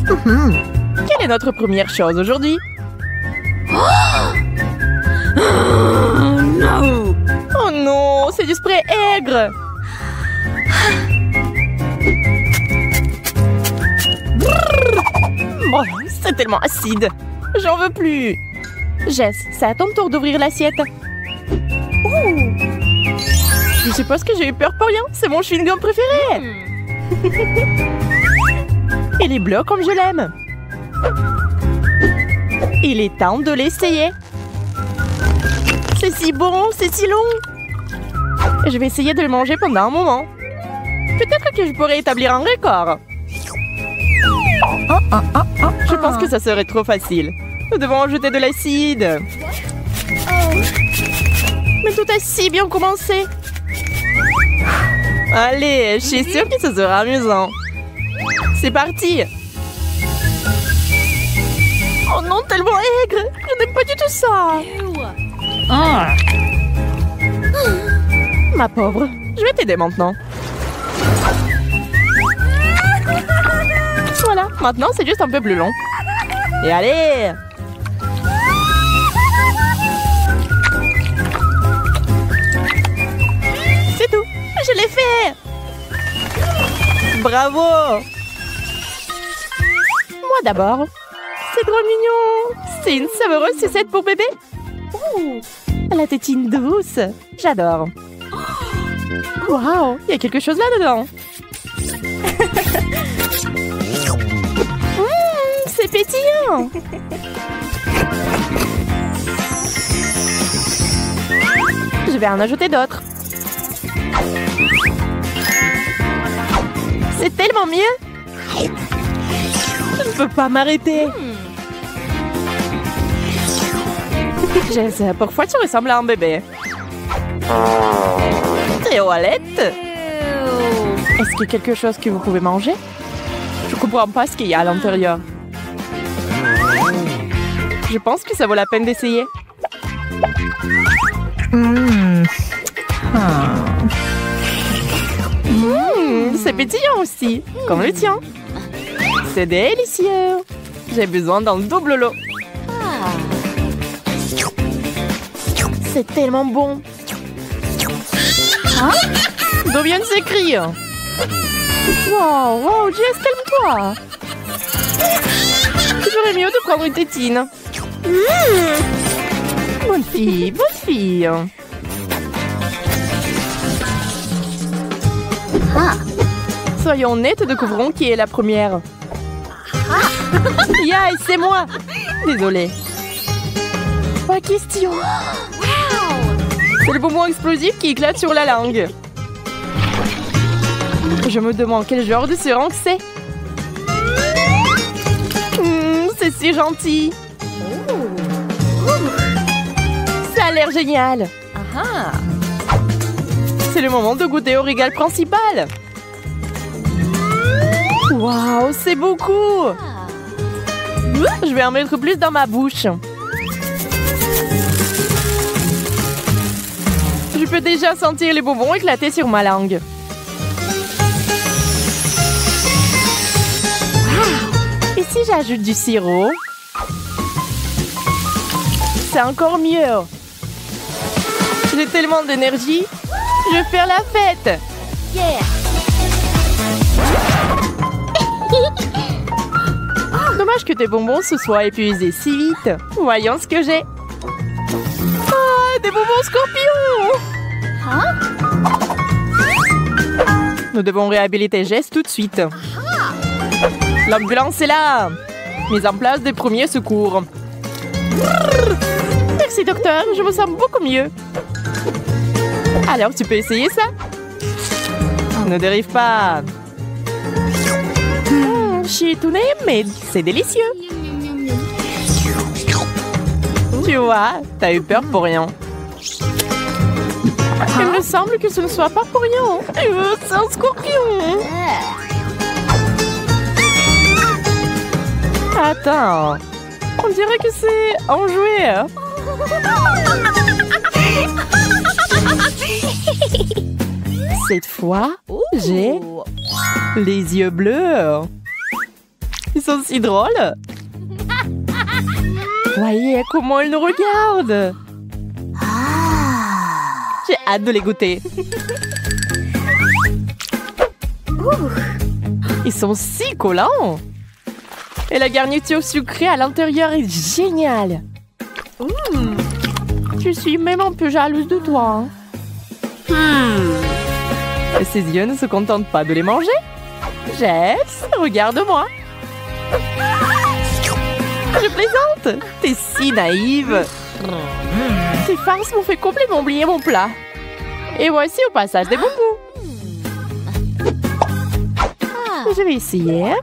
Quelle est notre première chose aujourd'hui? Non. Oh non, c'est du spray aigre. Oh, c'est tellement acide. J'en veux plus. Jess, c'est à ton tour d'ouvrir l'assiette. Je suppose que j'ai eu peur pour rien. C'est mon chewing-gum préféré. Il est bleu comme je l'aime. Il est temps de l'essayer. C'est si bon, c'est si long. Je vais essayer de le manger pendant un moment. Peut-être que je pourrais établir un record. Je pense que ça serait trop facile. Nous devons ajouter de l'acide. Mais tout a si bien commencé. Allez, je suis sûre que ce sera amusant. C'est parti. Oh non, tellement aigre. Je n'aime pas du tout ça. Ma pauvre, je vais t'aider maintenant. Voilà, maintenant c'est juste un peu plus long. Et allez! C'est tout, je l'ai fait! Bravo! Moi d'abord. C'est trop mignon! C'est une savoureuse sucette pour bébé. La tétine douce. J'adore. Waouh, il y a quelque chose là-dedans. C'est pétillant. Je vais en ajouter d'autres. C'est tellement mieux. Je ne peux pas m'arrêter. Jess, pourquoi tu ressembles à un bébé? Toilette? Est-ce qu'il y a quelque chose que vous pouvez manger? Je comprends pas ce qu'il y a à l'intérieur. Je pense que ça vaut la peine d'essayer. C'est pétillant aussi, comme le tien. C'est délicieux. J'ai besoin d'un double lot. C'est tellement bon. D'où viennent ces cris? Wow, Jess, calme-toi. J'aurais mieux de prendre une tétine. Bonne fille, bonne fille. Soyons honnêtes, découvrons qui est la première. Yay, c'est moi. Désolée. Pas question. C'est le bonbon explosif qui éclate sur la langue. Je me demande quel genre de seringue c'est. C'est si gentil. Ça a l'air génial. C'est le moment de goûter au régal principal. Waouh, c'est beaucoup. Je vais en mettre plus dans ma bouche. Je peux déjà sentir les bonbons éclater sur ma langue. Et si j'ajoute du sirop? C'est encore mieux. J'ai tellement d'énergie. Je vais faire la fête. Dommage que tes bonbons se soient épuisés si vite. Voyons ce que j'ai. Ah, des bonbons scorpions! Nous devons réhabiliter Jess tout de suite. L'ambulance est là. Mise en place des premiers secours. Merci docteur, je me sens beaucoup mieux. Alors tu peux essayer ça? Ne dérive pas. Je suis étonnée, mais c'est délicieux. Tu vois, t'as eu peur pour rien. Il me semble que ce ne soit pas pour rien. C'est un scorpion. Attends. On dirait que c'est un jouet. Cette fois, j'ai les yeux bleus. sont si drôles. Voyez comment ils nous regardent. J'ai hâte de les goûter. Ils sont si collants. Et la garniture sucrée à l'intérieur est géniale. Je suis même un peu jalouse de toi. Et ses yeux ne se contentent pas de les manger. Jess, regarde-moi. Je plaisante. T'es si naïve. Ces farces m'ont fait complètement oublier mon plat. Et voici au passage des bonbons. Je vais essayer.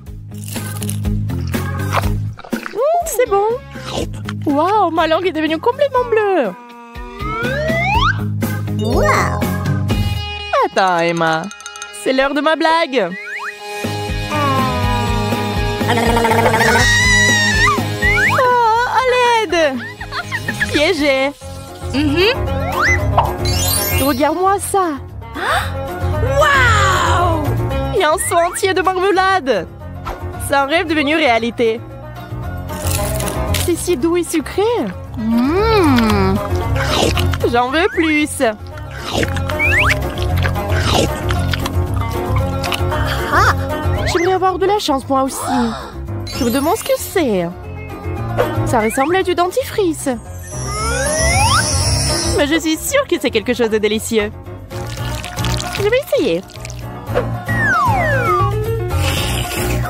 C'est bon. Waouh, ma langue est devenue complètement bleue. Attends, Emma. C'est l'heure de ma blague. Oh, à l'aide. Piégé. Regarde-moi ça. Waouh! Il y a un seau entier de marmelade. C'est un rêve devenu réalité. C'est si doux et sucré. J'en veux plus. J'aimerais avoir de la chance moi aussi. Je me demande ce que c'est. Ça ressemble à du dentifrice. Mais je suis sûre que c'est quelque chose de délicieux. Je vais essayer.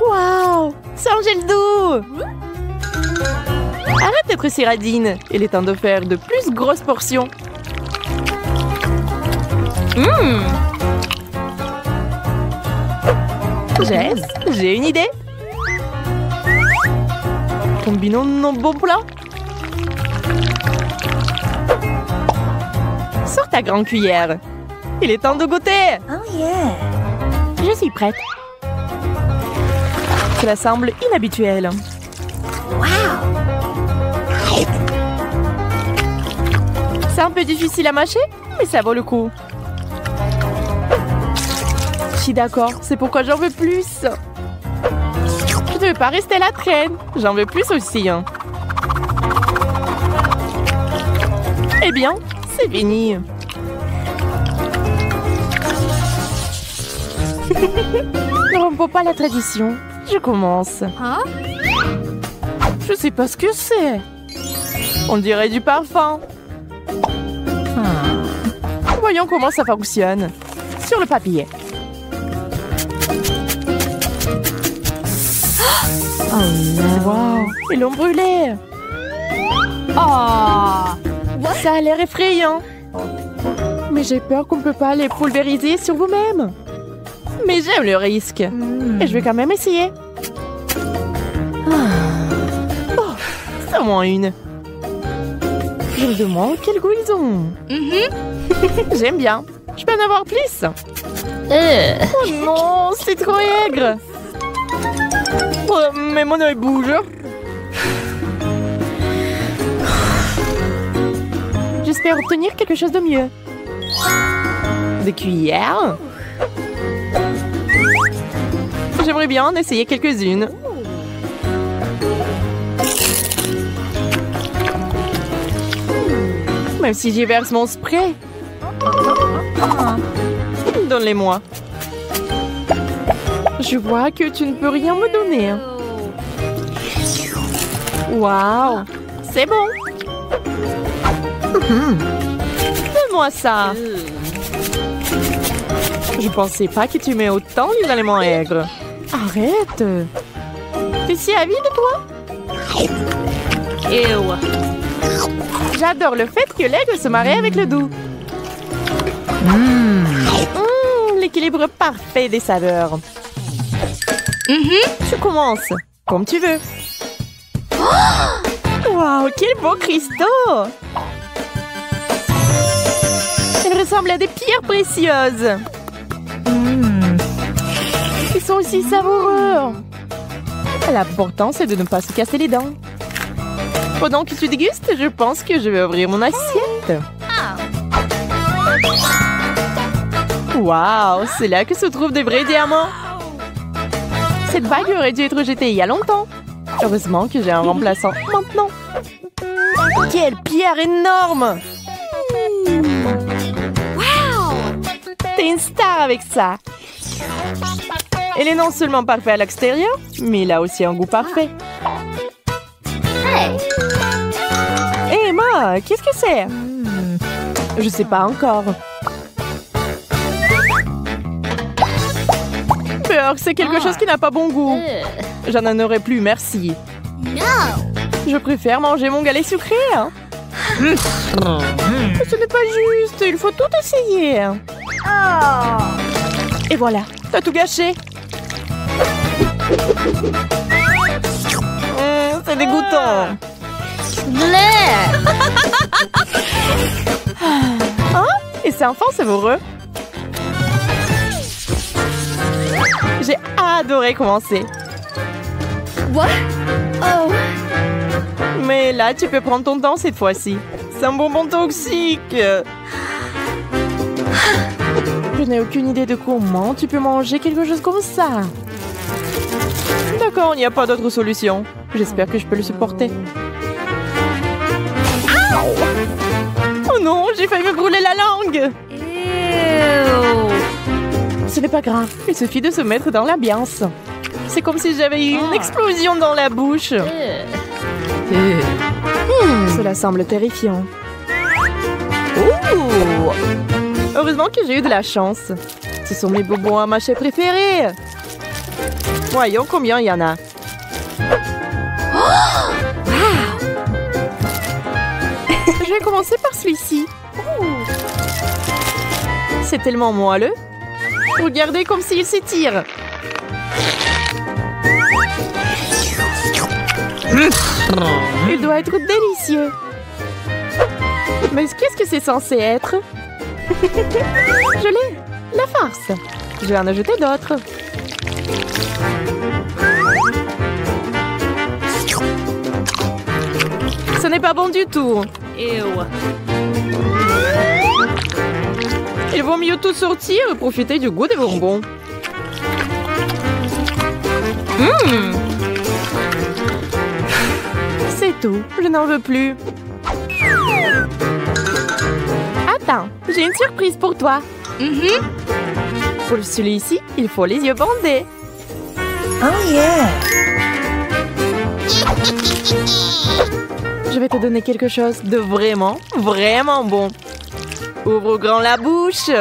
Waouh! C'est un gel doux! Arrête d'être si radine. Il est temps de faire de plus grosses portions. Jess, j'ai une idée. Combinons nos bons plats. Sors ta grande cuillère. Il est temps de goûter. Oh yeah. Je suis prête. Cela semble inhabituel. Wow. C'est un peu difficile à mâcher, mais ça vaut le coup. Je suis d'accord, c'est pourquoi j'en veux plus. Je ne veux pas rester à la traîne. J'en veux plus aussi. Eh bien, c'est fini. Ne rompons pas la tradition. Je commence. Je sais pas ce que c'est. On dirait du parfum. Voyons comment ça fonctionne. Sur le papier. Oh non. Wow, ils l'ont brûlé. Oh, ça a l'air effrayant. Mais j'ai peur qu'on ne peut pas les pulvériser sur vous-même. Mais j'aime le risque. Et je vais quand même essayer. Oh, c'est au moins une. Je me demande quel goût ils ont. J'aime bien. Je peux en avoir plus. Oh non, c'est trop aigre. Oh, mais mon œil bouge. J'espère obtenir quelque chose de mieux. Des cuillères. J'aimerais bien en essayer quelques-unes. Même si j'y verse mon spray. Donne-les-moi. Je vois que tu ne peux rien me donner. Waouh, c'est bon. Donne-moi ça. Je pensais pas que tu mets autant les aliments aigres. Arrête. T'es si avide, toi? J'adore le fait que l'aigre se marie avec le doux. L'équilibre parfait des saveurs. Tu commences, comme tu veux. Waouh, quel beau cristaux! Ils ressemblent à des pierres précieuses. Ils sont aussi savoureux. L'important, c'est de ne pas se casser les dents. Pendant que tu dégustes, je pense que je vais ouvrir mon assiette. Waouh, c'est là que se trouvent des vrais diamants. Cette bague aurait dû être jetée il y a longtemps. Heureusement que j'ai un remplaçant maintenant. Quelle pierre énorme! Wow! T'es une star avec ça. Elle est non seulement parfaite à l'extérieur, mais il a aussi un goût parfait. Hey Emma, qu'est-ce que c'est? Je sais pas encore. Beurre, c'est quelque chose qui n'a pas bon goût. J'en en aurais plus, merci. Je préfère manger mon galet sucré. Ce n'est pas juste, il faut tout essayer. Et voilà, t'as tout gâché. C'est dégoûtant. Hein? Et c'est enfin savoureux. J'ai adoré commencer. What? Oh. Mais là, tu peux prendre ton temps cette fois-ci. C'est un bonbon toxique. Je n'ai aucune idée de comment tu peux manger quelque chose comme ça. D'accord, il n'y a pas d'autre solution. J'espère que je peux le supporter. Oh non, j'ai failli me brûler la langue. Ce n'est pas grave, il suffit de se mettre dans l'ambiance. C'est comme si j'avais eu une explosion dans la bouche. Cela semble terrifiant. Heureusement que j'ai eu de la chance. Ce sont mes bonbons à mâcher préférés. Voyons combien il y en a. Je vais commencer par celui-ci. C'est tellement moelleux. Regardez comme s'il s'étire. Il doit être délicieux. Mais qu'est-ce que c'est censé être? Je l'ai. La farce. Je vais en ajouter d'autres. Ce n'est pas bon du tout. Il vaut mieux tout sortir et profiter du goût des bonbons. C'est tout. Je n'en veux plus. Attends, j'ai une surprise pour toi. Pour celui-ci, il faut les yeux bandés. Oh yeah! Je vais te donner quelque chose de vraiment, vraiment bon. Ouvre grand la bouche.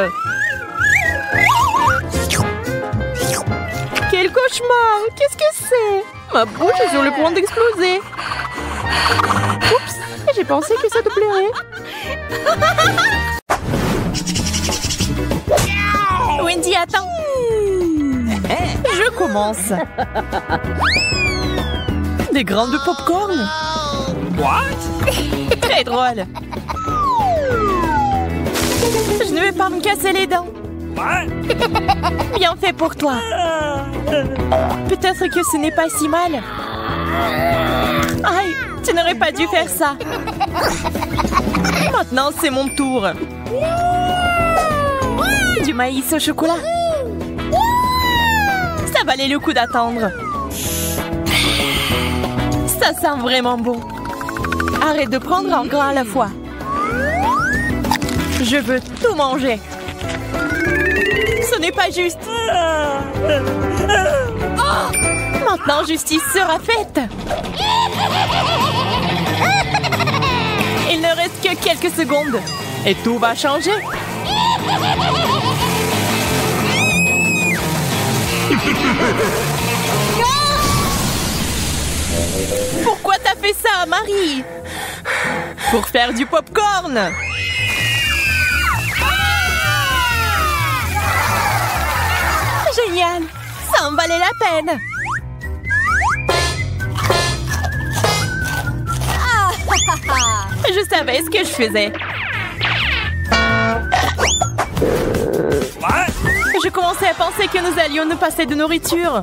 Quel cauchemar! Qu'est-ce que c'est? Ma bouche est sur le point d'exploser. Oups! J'ai pensé que ça te plairait. Wendy, attends. Je commence. Des grains de popcorn. What? Très drôle. Je ne vais pas me casser les dents. Bien fait pour toi. Peut-être que ce n'est pas si mal. Aïe, tu n'aurais pas dû faire ça. Maintenant, c'est mon tour. Du maïs au chocolat. Ça valait le coup d'attendre. Ça sent vraiment bon. Arrête de prendre un grain à la fois. Je veux tout manger. Ce n'est pas juste. Maintenant, justice sera faite. Il ne reste que quelques secondes. Et tout va changer. Pourquoi t'as fait ça, Marie? Pour faire du popcorn. Génial. Ça en valait la peine. Je savais ce que je faisais. Je commençais à penser que nous allions nous passer de nourriture.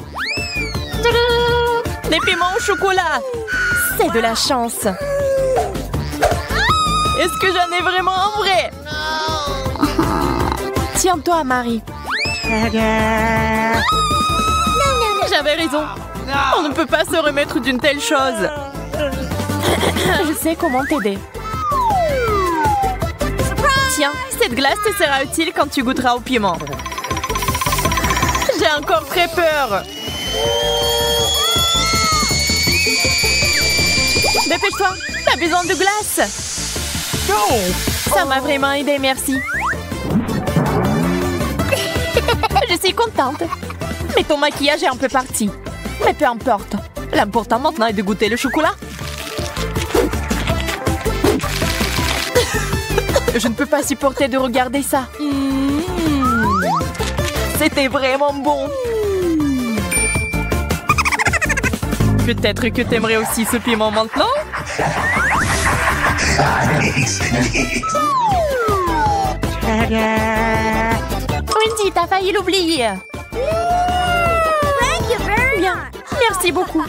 Des piments au chocolat. C'est de la chance. Est-ce que j'en ai vraiment un vrai? Tiens-toi, Marie. J'avais raison. On ne peut pas se remettre d'une telle chose. Je sais comment t'aider. Tiens, cette glace te sera utile quand tu goûteras au piment. J'ai encore très peur. Dépêche-toi, t'as besoin de glace. Ça m'a vraiment aidé, merci. Je suis contente. Mais ton maquillage est un peu parti. Mais peu importe. L'important maintenant est de goûter le chocolat. Je ne peux pas supporter de regarder ça. C'était vraiment bon. Peut-être que t'aimerais aussi ce piment maintenant? Wendy, t'as failli l'oublier. Bien, merci beaucoup.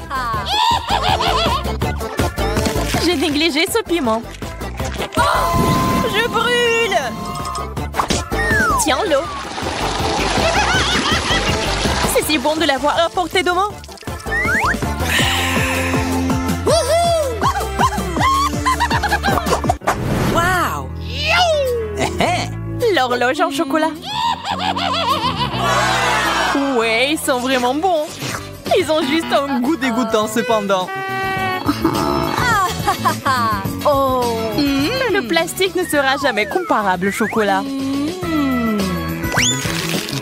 J'ai négligé ce piment. Je brûle! Tiens l'eau. C'est si bon de l'avoir à portée de main. Wow! L'horloge en chocolat. Ouais, ils sont vraiment bons. Ils ont juste un goût dégoûtant cependant. Oh! Le plastique ne sera jamais comparable au chocolat.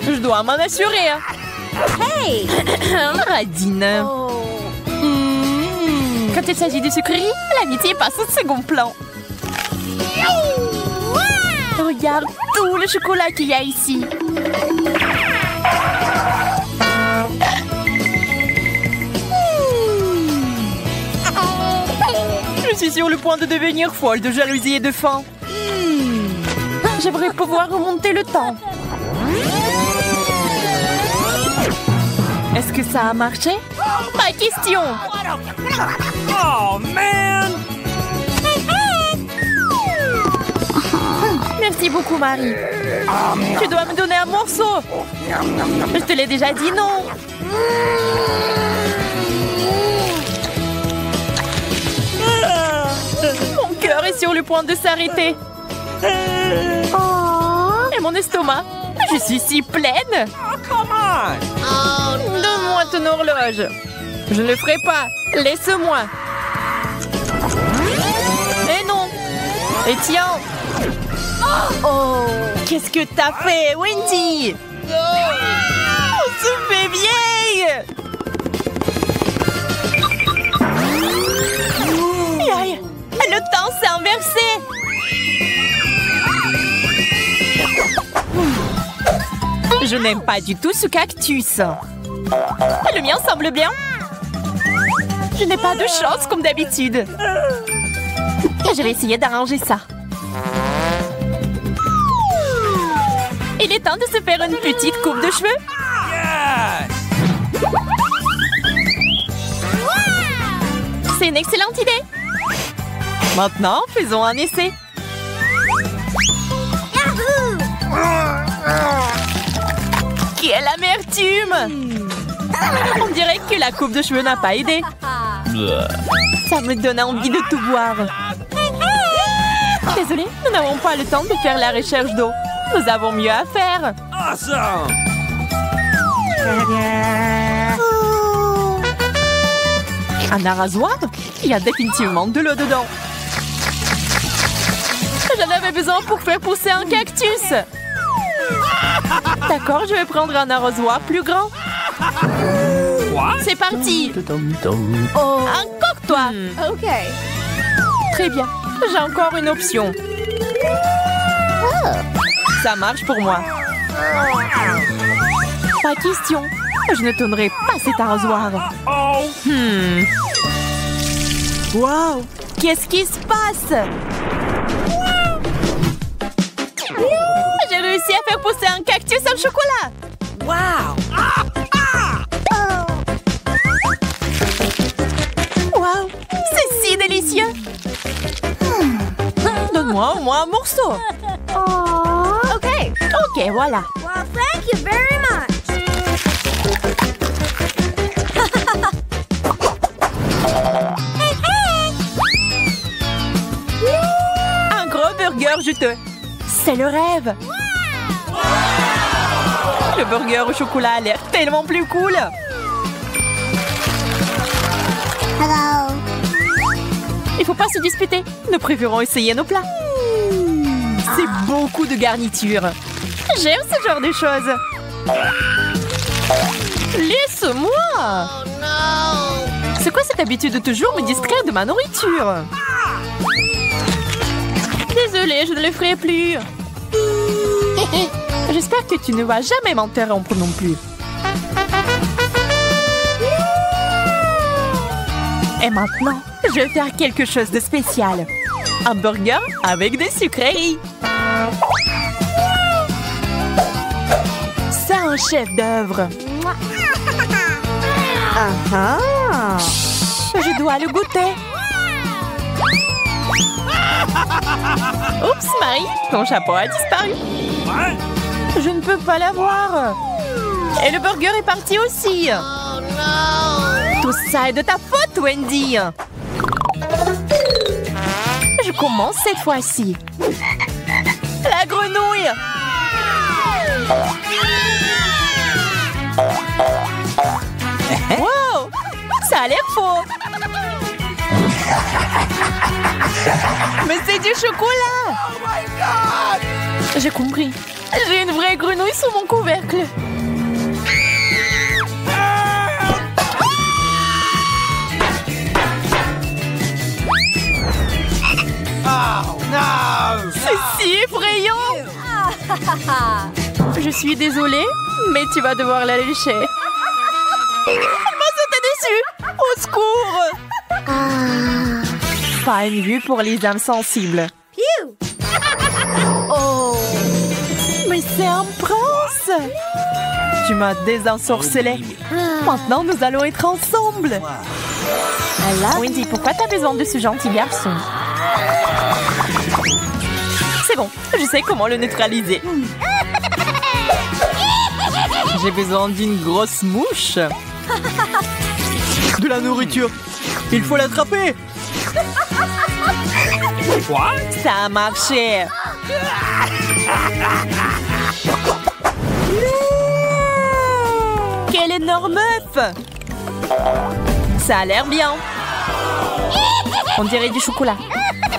Je dois m'en assurer. Hey! Radine. Quand il s'agit de sucreries, l'amitié passe au second plan. Regarde tout le chocolat qu'il y a ici. Je suis sur le point de devenir folle de jalousie et de faim. J'aimerais pouvoir remonter le temps. Est-ce que ça a marché? Ma question! Oh, man! Merci beaucoup, Marie. Tu dois me donner un morceau. Je te l'ai déjà dit, non? Mon cœur est sur le point de s'arrêter. Et mon estomac. Je suis si pleine. Donne-moi ton horloge. Je ne le ferai pas. Laisse-moi. Et non. Et tiens. Oh, qu'est-ce que t'as fait, Wendy? On se fait vieille. Aïe, le temps s'est inversé. Je n'aime pas du tout ce cactus. Le mien semble bien. Je n'ai pas de chance comme d'habitude. Je vais essayer d'arranger ça. Il est temps de se faire une petite coupe de cheveux. C'est une excellente idée. Maintenant, faisons un essai. Quelle amertume! On dirait que la coupe de cheveux n'a pas aidé. Ça me donne envie de tout boire. Désolée, nous n'avons pas le temps de faire la recherche d'eau. Nous avons mieux à faire. Awesome. Un arrosoir? Il y a définitivement de l'eau dedans. J'en avais besoin pour faire pousser un cactus. D'accord, je vais prendre un arrosoir plus grand. C'est parti. Oh, encore toi. Ok. Très bien. J'ai encore une option. Ça marche pour moi. Pas question. Je ne tournerai pas cet arrosoir. Wow! Qu'est-ce qui se passe? J'ai réussi à faire pousser un cactus au chocolat. Wow! Wow! C'est si délicieux. Donne-moi au moins un morceau. Ok, voilà. Well, thank you very much. juteux. C'est le rêve. Le burger au chocolat a l'air tellement plus cool. Hello. Il faut pas se disputer. Nous préférons essayer nos plats. C'est beaucoup de garniture. J'aime ce genre de choses. Laisse-moi. C'est quoi cette habitude de toujours me distraire de ma nourriture? Désolée, je ne le ferai plus. J'espère que tu ne vas jamais m'interrompre non plus. Et maintenant, je vais faire quelque chose de spécial. Un burger avec des sucreries. C'est un chef-d'œuvre. Je dois le goûter. Oups, Marie, ton chapeau a disparu. Je ne peux pas l'avoir. Et le burger est parti aussi. Tout ça est de ta faute, Wendy. Je commence cette fois-ci. La grenouille. Wow, ça a l'air faux. Mais c'est du chocolat. Oh my God. J'ai compris. J'ai une vraie grenouille sous mon couvercle. Oh non. C'est si effrayant. Je suis désolée, mais tu vas devoir la lécher. Elle m'a sauté dessus. Au secours. Pas une vue pour les âmes sensibles. Oh. Mais c'est un prince. Tu m'as désensorcelé. Maintenant, nous allons être ensemble. Wendy, pourquoi t'as besoin de ce gentil garçon? C'est bon, je sais comment le neutraliser. J'ai besoin d'une grosse mouche. De la nourriture. Il faut l'attraper. Quoi? Ça a marché. Quel énorme œuf! Ça a l'air bien. On dirait du chocolat.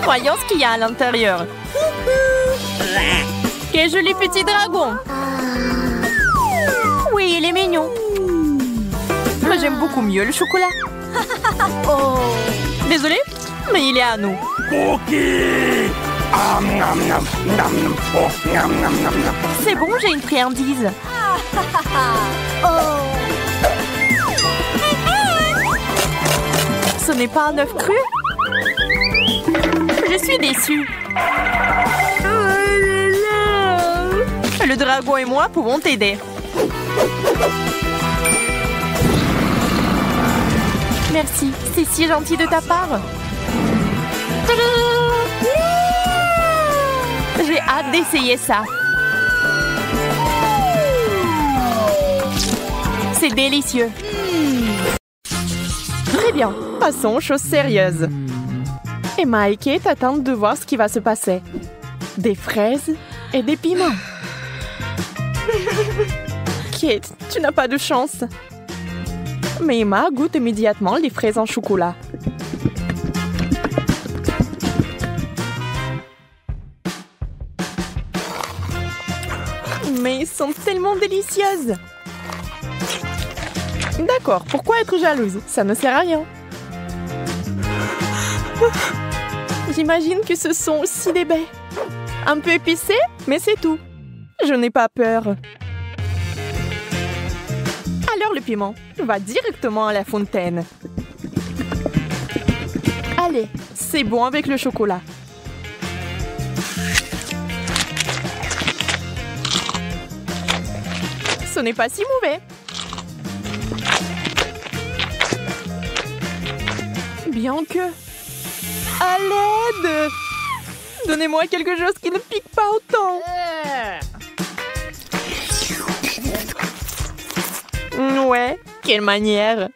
Voyons ce qu'il y a à l'intérieur. Quel joli petit dragon. Oui, il est mignon. Mais j'aime beaucoup mieux le chocolat. Oh. Désolée, mais il est à nous. C'est bon, j'ai une friandise. Ce n'est pas un œuf cru? Je suis déçue. Le dragon et moi pouvons t'aider. Merci, c'est si gentil de ta part. J'ai hâte d'essayer ça. C'est délicieux. Très bien, passons aux choses sérieuses. Emma et Kate attendent de voir ce qui va se passer. Des fraises et des piments. Kate, tu n'as pas de chance. Mais Emma goûte immédiatement les fraises en chocolat. Mais elles sont tellement délicieuses. D'accord, pourquoi être jalouse? Ça ne sert à rien. J'imagine que ce sont aussi des baies. Un peu épicé, mais c'est tout. Je n'ai pas peur. Alors le piment va directement à la fontaine. Allez, c'est bon avec le chocolat. Ce n'est pas si mauvais. Bien que... À l'aide! Donnez-moi quelque chose qui ne pique pas autant. Ouais, quelle manière.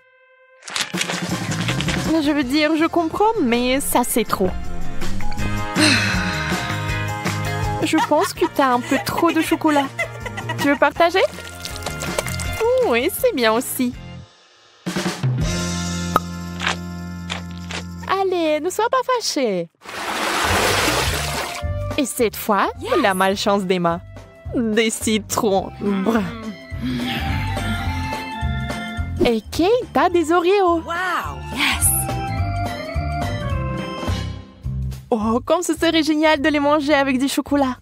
Je veux dire, je comprends, mais ça c'est trop. Je pense que t'as un peu trop de chocolat. Tu veux partager? Oui, c'est bien aussi. Allez, ne sois pas fâchée. Et cette fois, la malchance d'Emma. Des citrons. Brr. Et Kate a des Oreos. Wow! Yes! Oh, comme ce serait génial de les manger avec du chocolat.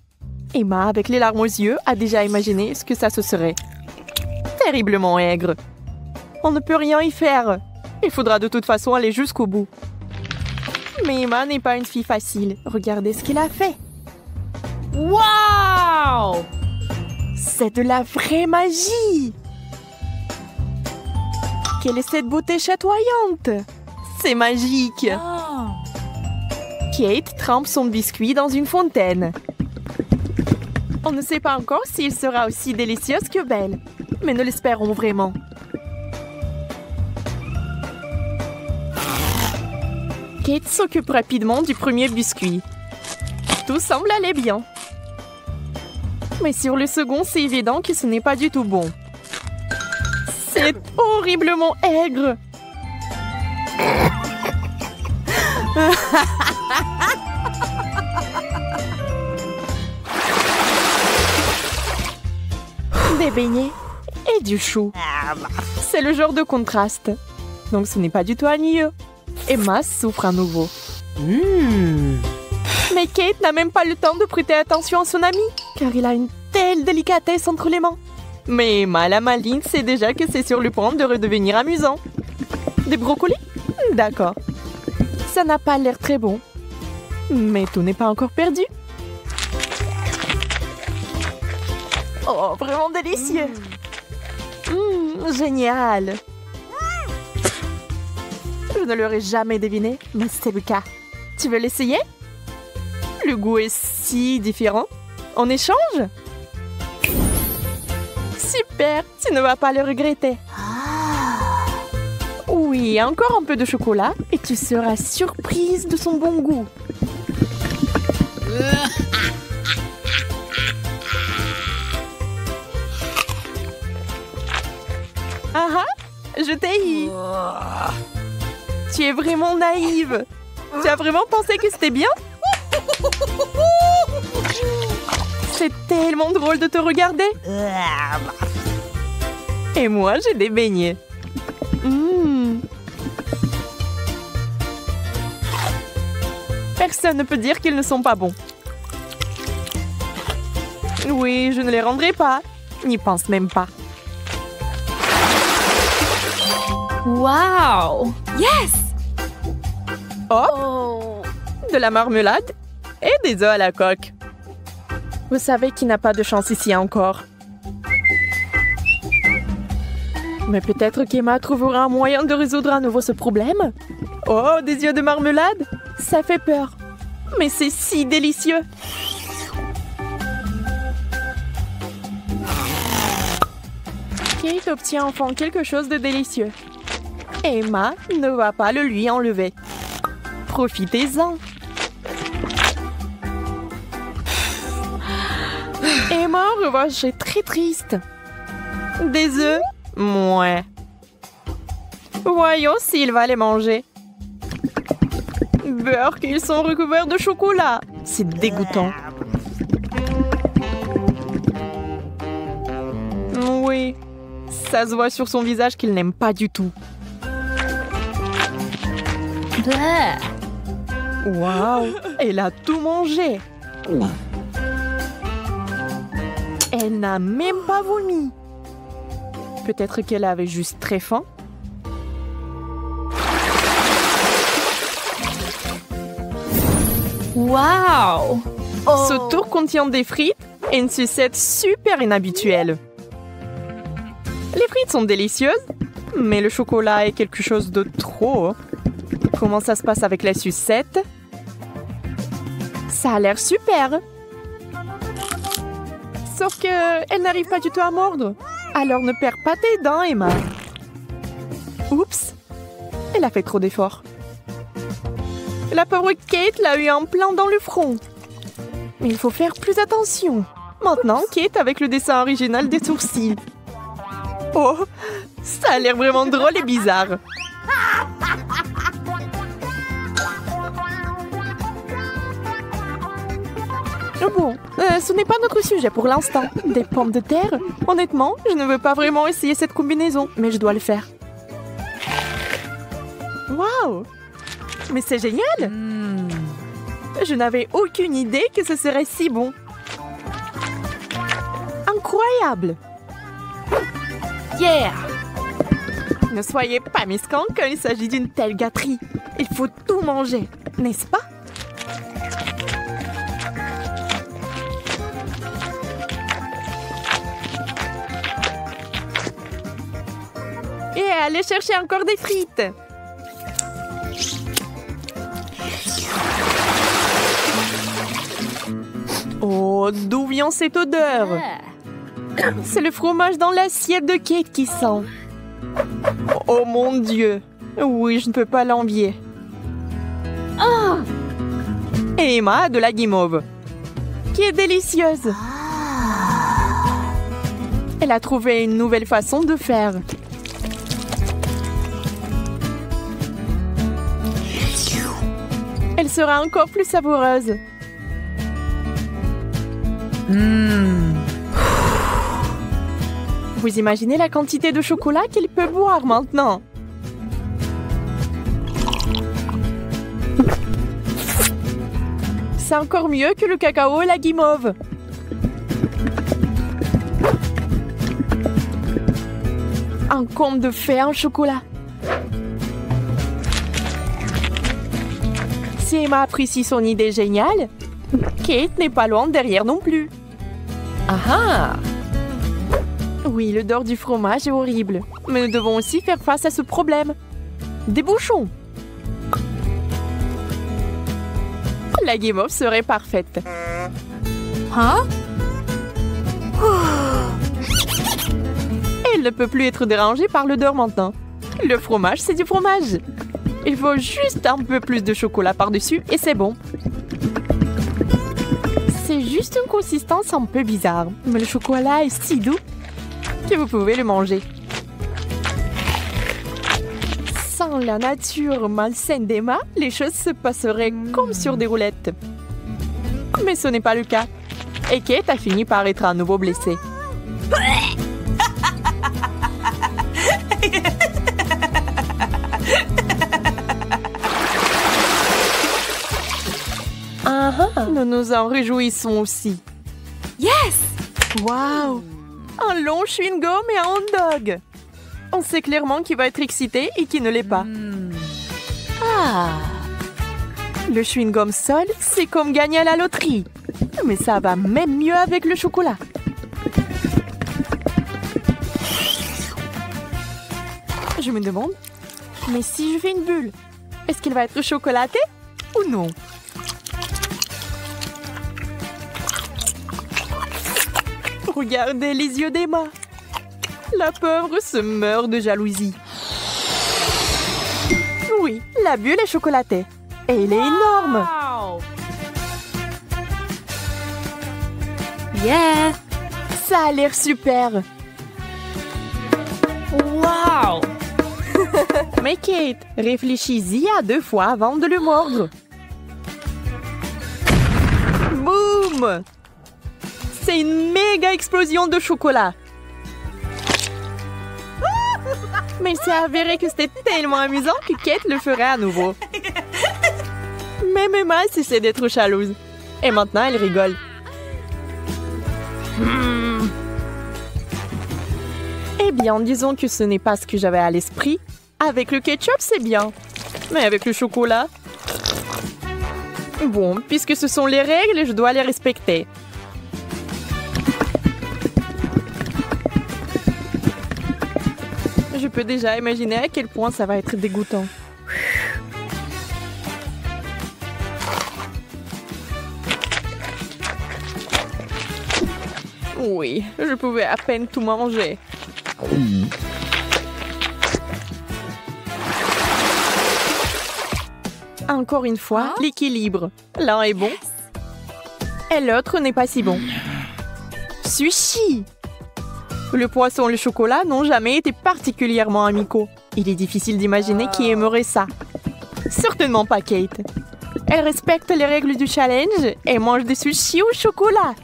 Emma, avec les larmes aux yeux, a déjà imaginé ce que ça se serait. Terriblement aigre. On ne peut rien y faire. Il faudra de toute façon aller jusqu'au bout. Mais Emma n'est pas une fille facile. Regardez ce qu'il a fait. Wow! C'est de la vraie magie! Quelle est cette beauté chatoyante? C'est magique! Oh. Kate trempe son biscuit dans une fontaine. On ne sait pas encore s'il sera aussi délicieux que belle, mais nous l'espérons vraiment. Kate s'occupe rapidement du premier biscuit. Tout semble aller bien. Mais sur le second, c'est évident que ce n'est pas du tout bon. C'est horriblement aigre. Des beignets et du chou. C'est le genre de contraste. Donc ce n'est pas du tout ennuyeux. Emma souffre à nouveau. Mais Kate n'a même pas le temps de prêter attention à son ami, car il a une telle délicatesse entre les mains. Mais Emma, la maligne, sait déjà que c'est sur le point de redevenir amusant. Des brocolis? D'accord. Ça n'a pas l'air très bon. Mais tout n'est pas encore perdu. Oh, vraiment délicieux. Génial. Je ne l'aurais jamais deviné, mais c'est le cas. Tu veux l'essayer? Le goût est si différent. En échange? Super, tu ne vas pas le regretter. Oui, encore un peu de chocolat et tu seras surprise de son bon goût. Ah ah, je t'ai eu. Tu es vraiment naïve. Tu as vraiment pensé que c'était bien? C'est tellement drôle de te regarder. Et moi, j'ai des beignets. Personne ne peut dire qu'ils ne sont pas bons. Oui, je ne les rendrai pas. N'y pense même pas. Wow! Yes! Oh! De la marmelade et des œufs à la coque. Vous savez qu'il n'a pas de chance ici encore. Mais peut-être qu'Emma trouvera un moyen de résoudre à nouveau ce problème. Oh, des œufs de marmelade? Ça fait peur. Mais c'est si délicieux. Kate obtient enfin quelque chose de délicieux. Emma ne va pas le lui enlever. Profitez-en. Emma, en revanche, est très triste. Des œufs? Mouais. Voyons s'il va les manger. Beurre qu'ils sont recouverts de chocolat. C'est dégoûtant. Oui. Ça se voit sur son visage qu'il n'aime pas du tout. Waouh! Elle a tout mangé. Elle n'a même pas vomi. Peut-être qu'elle avait juste très faim. Wow! Ce tour contient des frites et une sucette super inhabituelle. Les frites sont délicieuses, mais le chocolat est quelque chose de trop. Comment ça se passe avec la sucette? Ça a l'air super. Sauf que elle n'arrive pas du tout à mordre. Alors ne perds pas tes dents, Emma. Oups, elle a fait trop d'efforts. La pauvre Kate l'a eu en plein dans le front. Mais il faut faire plus attention. Maintenant, Kate avec le dessin original des sourcils. Oh, ça a l'air vraiment drôle et bizarre. Bon, ce n'est pas notre sujet pour l'instant. Des pommes de terre? Honnêtement, je ne veux pas vraiment essayer cette combinaison, mais je dois le faire. Waouh! Mais c'est génial! Je n'avais aucune idée que ce serait si bon. Incroyable! Yeah! Ne soyez pas méchants quand il s'agit d'une telle gâterie. Il faut tout manger, n'est-ce pas? Et allez chercher encore des frites. Oh, d'où vient cette odeur? C'est le fromage dans l'assiette de Kate qui sent. Oh mon Dieu. Oui, je ne peux pas l'envier. Ah! Et Emma a de la guimauve, qui est délicieuse. Elle a trouvé une nouvelle façon de faire. Elle sera encore plus savoureuse. Vous imaginez la quantité de chocolat qu'elle peut boire maintenant? C'est encore mieux que le cacao et la guimauve. Un conte de fées en chocolat. Si Emma apprécie son idée géniale, Kate n'est pas loin derrière non plus. Ah ah! Oui, l'odeur du fromage est horrible, mais nous devons aussi faire face à ce problème. Des bouchons. La guimauve serait parfaite. Hein? Elle ne peut plus être dérangée par l'odeur maintenant. Le fromage, c'est du fromage. Il faut juste un peu plus de chocolat par-dessus et c'est bon. C'est juste une consistance un peu bizarre, mais le chocolat est si doux que vous pouvez le manger. Sans la nature malsaine d'Emma, les choses se passeraient comme sur des roulettes. Mais ce n'est pas le cas. Et Kate a fini par être à nouveau blessée. Nous nous en réjouissons aussi. Yes! Waouh! Un long chewing-gum et un hot dog. On sait clairement qui va être excité et qui ne l'est pas. Ah! Le chewing-gum seul, c'est comme gagner à la loterie. Mais ça va même mieux avec le chocolat. Je me demande, mais si je fais une bulle, est-ce qu'elle va être chocolatée ou non? Regardez les yeux d'Emma. La pauvre se meurt de jalousie. Oui, la bulle est chocolatée. Et elle est énorme. Yeah! Ça a l'air super. Wow! Mais Kate, réfléchis-y à 2 fois avant de le mordre. Boum! C'est une méga explosion de chocolat. Mais c'est avéré que c'était tellement amusant que Kate le ferait à nouveau. Même Emma cessait d'être jalouse. Et maintenant, elle rigole. Eh bien, disons que ce n'est pas ce que j'avais à l'esprit. Avec le ketchup, c'est bien. Mais avec le chocolat... Bon, puisque ce sont les règles, je dois les respecter. Je peux déjà imaginer à quel point ça va être dégoûtant. Oui, je pouvais à peine tout manger. Encore une fois, l'équilibre. L'un est bon Et l'autre n'est pas si bon. Sushi! Le poisson et le chocolat n'ont jamais été particulièrement amicaux. Il est difficile d'imaginer qui aimerait ça. Certainement pas Kate. Elle respecte les règles du challenge et mange des sushis au chocolat.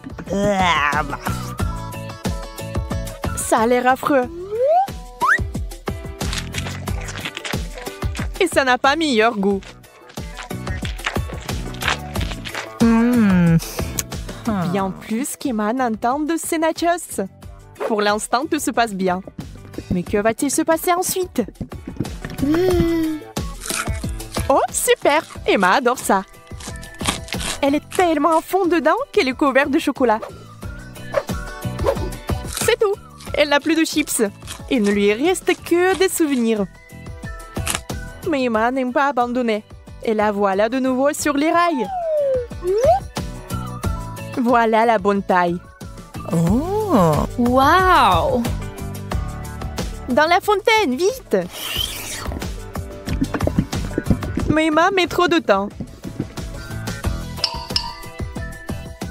Ça a l'air affreux. Et ça n'a pas meilleur goût. Bien plus qu'Emma n'entend de ces nachos. Pour l'instant, tout se passe bien. Mais que va-t-il se passer ensuite? Oh, super! Emma adore ça. Elle est tellement à fond dedans qu'elle est couverte de chocolat. C'est tout. Elle n'a plus de chips. Il ne lui reste que des souvenirs. Mais Emma n'aime pas abandonner. Et la voilà de nouveau sur les rails. Voilà la bonne taille. Oh! Wow! Dans la fontaine, vite! Mais Emma met trop de temps.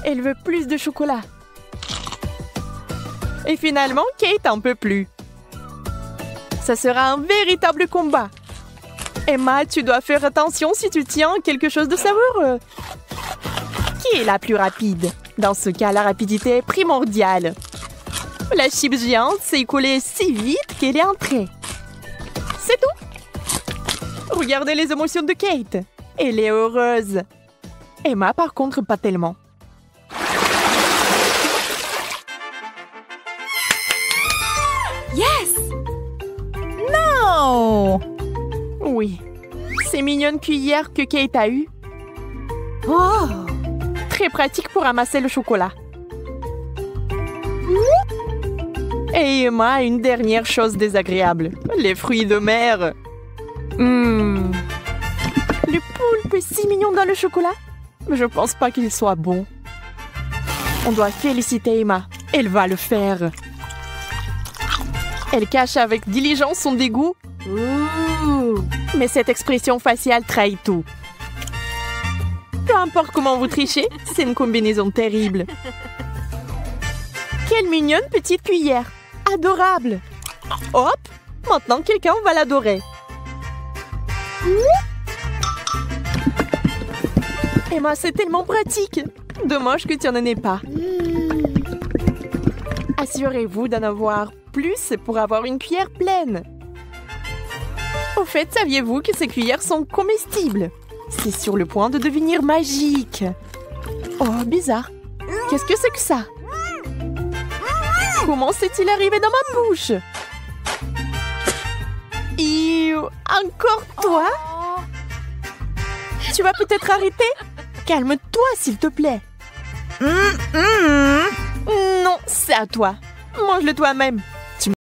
Elle veut plus de chocolat. Et finalement, Kate en peut plus. Ça sera un véritable combat. Emma, tu dois faire attention si tu tiens quelque chose de savoureux. Qui est la plus rapide? Dans ce cas, la rapidité est primordiale. La chips géante s'est écoulée si vite qu'elle est entrée. C'est tout. Regardez les émotions de Kate. Elle est heureuse. Emma, par contre, pas tellement. Yes! Non! Oui. Ces mignonnes cuillères que Kate a eues. Oh! Très pratique pour ramasser le chocolat. Et Emma a une dernière chose désagréable. Les fruits de mer. Le poulpe est si mignon dans le chocolat. Mais je pense pas qu'il soit bon. On doit féliciter Emma. Elle va le faire. Elle cache avec diligence son dégoût. Mais cette expression faciale trahit tout. Peu importe comment vous trichez, c'est une combinaison terrible. Quelle mignonne petite cuillère. Adorable. Hop, maintenant quelqu'un va l'adorer. Emma, c'est tellement pratique. Dommage que tu n'en aies pas. Assurez-vous d'en avoir plus pour avoir une cuillère pleine. Au fait, saviez-vous que ces cuillères sont comestibles? C'est sur le point de devenir magique. Oh, bizarre. Qu'est-ce que c'est que ça? Comment s'est-il arrivé dans ma bouche? Encore toi? Tu vas peut-être arrêter? Calme-toi, s'il te plaît. Non, c'est à toi. Mange-le toi-même.